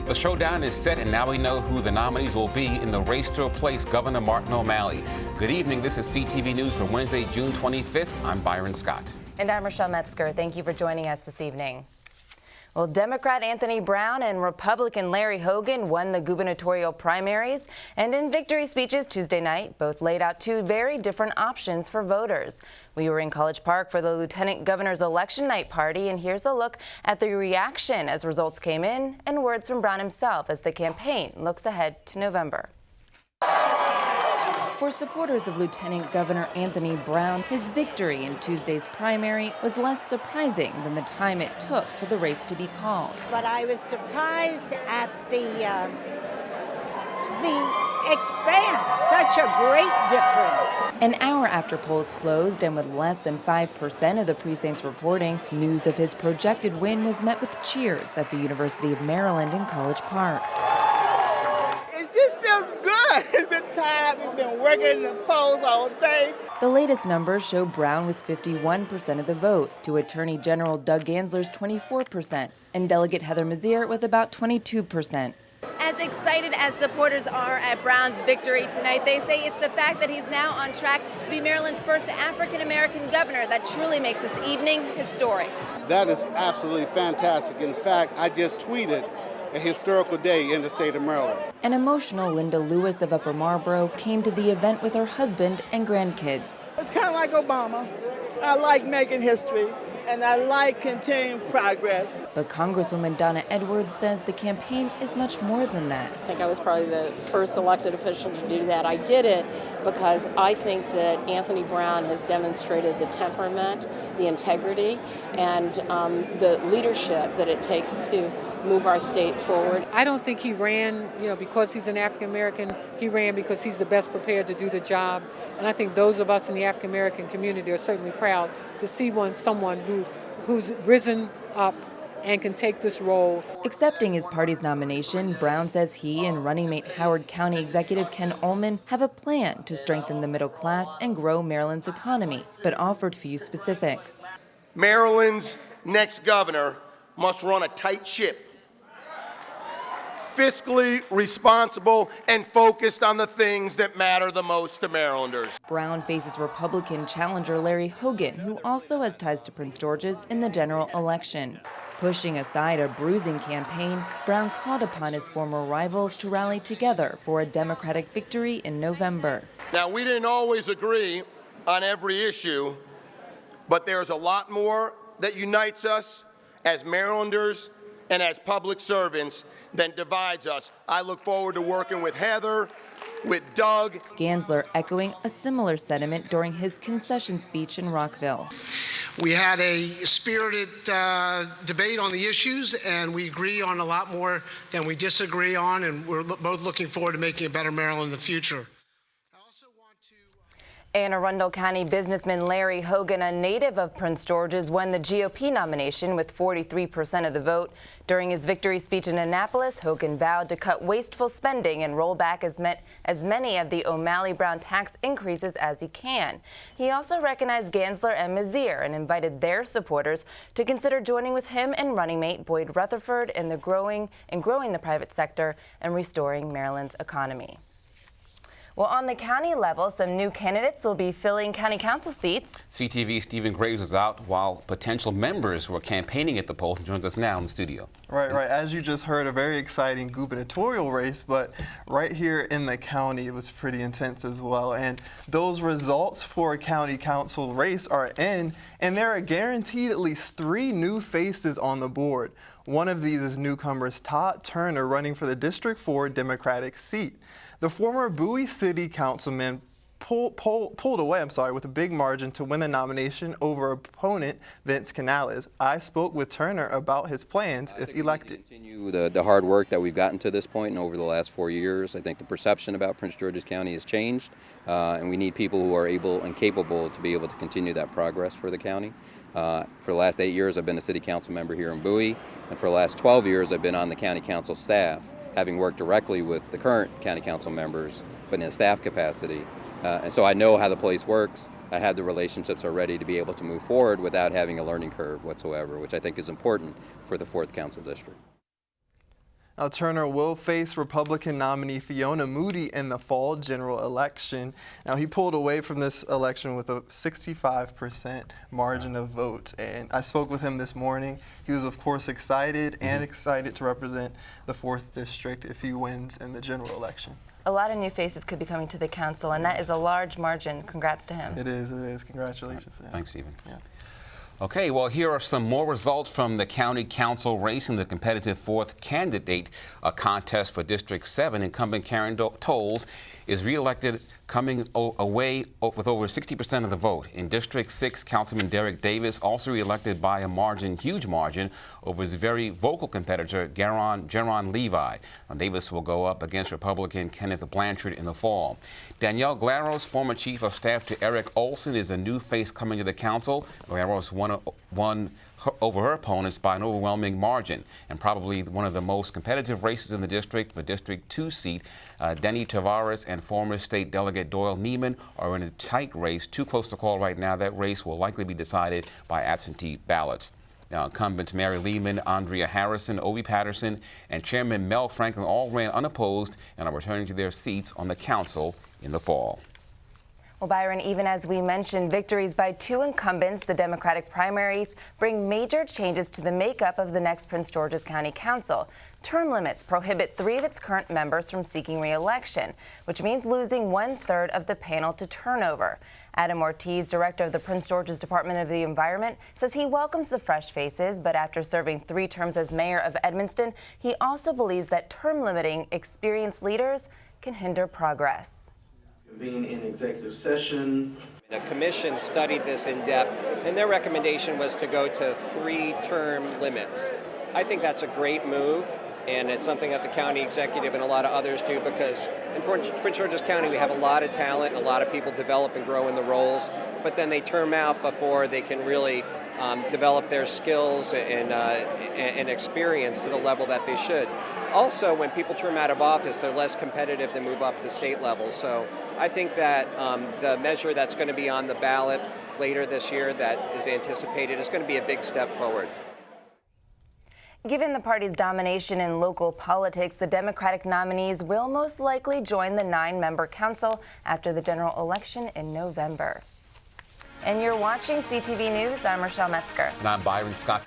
The showdown is set, and now we know who the nominees will be in the race to replace Governor Martin O'Malley. Good evening. This is CTV News for Wednesday, June 25th. I'm Byron Scott. And I'm Rochelle Metzger. Thank you for joining us this evening. Well, Democrat Anthony Brown and Republican Larry Hogan won the gubernatorial primaries, and in victory speeches Tuesday night, both laid out two very different options for voters. We were in College Park for the Lieutenant Governor's election night party, and here's a look at the reaction as results came in and words from Brown himself as the campaign looks ahead to November. For supporters of Lieutenant Governor Anthony Brown, his victory in Tuesday's primary was less surprising than the time it took for the race to be called. But I was surprised at the expanse, such a great difference. An hour after polls closed and with less than 5% of the precincts reporting, news of his projected win was met with cheers at the University of Maryland in College Park. It just feels good. It's been tired. We've been working the polls all day. The latest numbers show Brown with 51% of the vote, to Attorney General Doug Gansler's 24%, and Delegate Heather Mazier with about 22%. As excited as supporters are at Brown's victory tonight, they say it's the fact that he's now on track to be Maryland's first African-American governor that truly makes this evening historic. That is absolutely fantastic. In fact, I just tweeted a historical day in the state of Maryland. An emotional Linda Lewis of Upper Marlboro came to the event with her husband and grandkids. It's kind of like Obama. I like making history, and I like continuing progress. But Congresswoman Donna Edwards says the campaign is much more than that. I think I was probably the first elected official to do that. I did it because I think that Anthony Brown has demonstrated the temperament, the integrity, and the leadership that it takes to move our state forward. I don't think he ran, because he's an African American. He ran because he's the best prepared to do the job. And I think those of us in the African American community are certainly proud to see someone who's risen up and can take this role. Accepting his party's nomination, Brown says he and running mate Howard County Executive Ken Ullman have a plan to strengthen the middle class and grow Maryland's economy, but offered few specifics. Maryland's next governor must run a tight ship, fiscally responsible and focused on the things that matter the most to Marylanders. Brown faces Republican challenger Larry Hogan, who also has ties to Prince George's in the general election. Pushing aside a bruising campaign, Brown called upon his former rivals to rally together for a Democratic victory in November. Now, we didn't always agree on every issue, but there's a lot more that unites us as Marylanders and as public servants than divides us. I look forward to working with Heather, with Doug. Gansler echoing a similar sentiment during his concession speech in Rockville. We had a spirited debate on the issues, and we agree on a lot more than we disagree on, and we're both looking forward to making a better Maryland in the future. Anne Arundel County businessman Larry Hogan, a native of Prince George's, won the GOP nomination with 43% of the vote. During his victory speech in Annapolis, Hogan vowed to cut wasteful spending and roll back as many of the O'Malley-Brown tax increases as he can. He also recognized Gansler and Mazier and invited their supporters to consider joining with him and running mate Boyd Rutherford in growing the private sector and restoring Maryland's economy. Well, on the county level, some new candidates will be filling county council seats. CTV's Stephen Graves is out while potential members who are campaigning at the polls joins us now in the studio. Right. As you just heard, a very exciting gubernatorial race, but right here in the county, it was pretty intense as well. And those results for a county council race are in, and there are guaranteed at least 3 new faces on the board. One of these is newcomers Todd Turner, running for the District 4 Democratic seat. The former Bowie City Councilman pulled away with a big margin to win the nomination over opponent Vince Canales. I spoke with Turner about his plans if elected. We continue the hard work that we've gotten to this point and over the last 4 years. I think the perception about Prince George's County has changed, and we need people who are able and capable to be able to continue that progress for the county. For the last 8 years, I've been a city council member here in Bowie, and for the last 12 years, I've been on the county council staff, having worked directly with the current county council members, but in a staff capacity. And so I know how the place works. I have the relationships already to be able to move forward without having a learning curve whatsoever, which I think is important for the 4th Council District. Now, Turner will face Republican nominee Fiona Moody in the fall general election. Now, he pulled away from this election with a 65% margin of votes. And I spoke with him this morning. He was, of course, excited to represent the 4th District if he wins in the general election. A lot of new faces could be coming to the council, and that is a large margin. Congrats to him. It is. Congratulations. Yeah. Thanks, Stephen. Yeah. Okay, well, here are some more results from the county council race in the competitive 4th candidate contest for District 7. Incumbent Karen Tolles is reelected, coming away with over 60% of the vote. In District 6, Councilman Derek Davis also reelected by a huge margin, over his very vocal competitor, Jaron Levi. Davis will go up against Republican Kenneth Blanchard in the fall. Danielle Glaros, former chief of staff to Eric Olson, is a new face coming to the council. Glaros won over her opponents by an overwhelming margin, and probably one of the most competitive races in the district. The District 2 seat, Denny Tavares and former state delegate Doyle Neiman are in a tight race, too close to call right now. That race will likely be decided by absentee ballots. Now, incumbents Mary Lehman, Andrea Harrison, Obie Patterson, and Chairman Mel Franklin all ran unopposed and are returning to their seats on the council in the fall. Well, Byron, even as we mentioned, victories by 2 incumbents, the Democratic primaries, bring major changes to the makeup of the next Prince George's County Council. Term limits prohibit 3 of its current members from seeking re-election, which means losing 1/3 of the panel to turnover. Adam Ortiz, director of the Prince George's Department of the Environment, says he welcomes the fresh faces, but after serving 3 terms as mayor of Edmonston, he also believes that term limiting experienced leaders can hinder progress. Convene in executive session. The commission studied this in depth, and their recommendation was to go to 3-term limits. I think that's a great move, and it's something that the county executive and a lot of others do, because in Prince George's County we have a lot of talent, a lot of people develop and grow in the roles, but then they term out before they can really develop their skills and experience to the level that they should. Also, when people term out of office, they're less competitive to move up to state level. So I think that the measure that's going to be on the ballot later this year that is anticipated is going to be a big step forward. Given the party's domination in local politics, the Democratic nominees will most likely join the 9-member council after the general election in November. And you're watching CTV News. I'm Rochelle Metzger. And I'm Byron Scott.